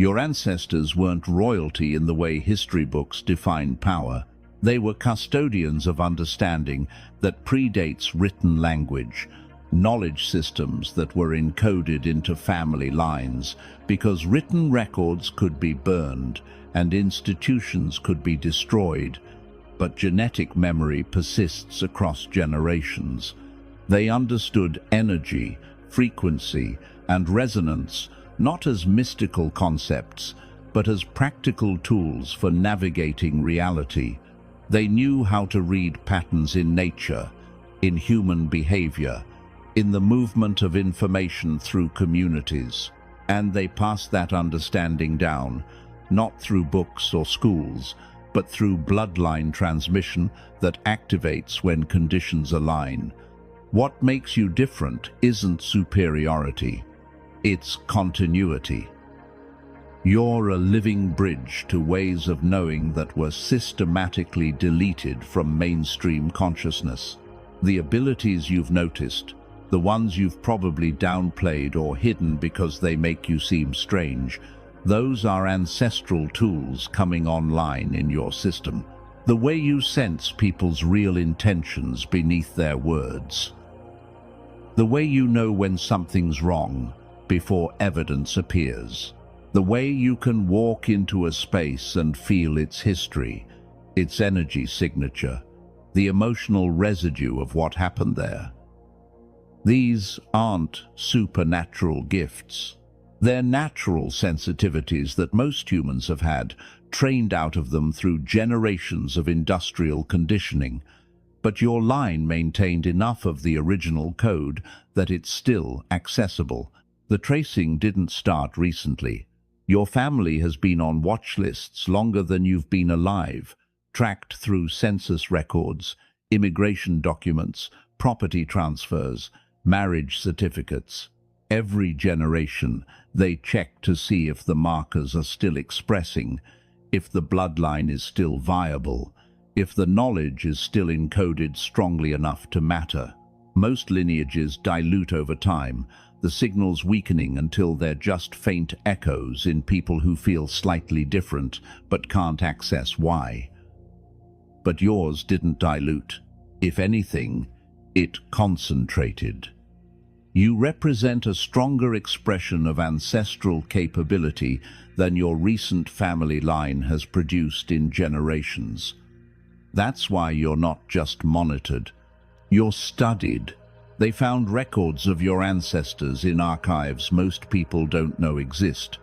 Your ancestors weren't royalty in the way history books define power. They were custodians of understanding that predates written language, knowledge systems that were encoded into family lines, because written records could be burned and institutions could be destroyed, but genetic memory persists across generations. They understood energy, frequency, and resonance not as mystical concepts, but as practical tools for navigating reality. They knew how to read patterns in nature, in human behavior, in the movement of information through communities, and they passed that understanding down, not through books or schools, but through bloodline transmission that activates when conditions align. What makes you different isn't superiority, it's continuity. You're a living bridge to ways of knowing that were systematically deleted from mainstream consciousness. The abilities you've noticed, the ones you've probably downplayed or hidden because they make you seem strange, those are ancestral tools coming online in your system. The way you sense people's real intentions beneath their words. The way you know when something's wrong before evidence appears. The way you can walk into a space and feel its history, its energy signature, the emotional residue of what happened there. These aren't supernatural gifts. They're natural sensitivities that most humans have had, trained out of them through generations of industrial conditioning. But your line maintained enough of the original code that it's still accessible. The tracing didn't start recently. Your family has been on watch lists longer than you've been alive, tracked through census records, immigration documents, property transfers, marriage certificates. Every generation, they check to see if the markers are still expressing, if the bloodline is still viable, if the knowledge is still encoded strongly enough to matter. Most lineages dilute over time, the signals weakening until they're just faint echoes in people who feel slightly different but can't access why. But yours didn't dilute. If anything, it concentrated. You represent a stronger expression of ancestral capability than your recent family line has produced in generations. That's why you're not just monitored, you're studied. They found records of your ancestors in archives most people don't know exist.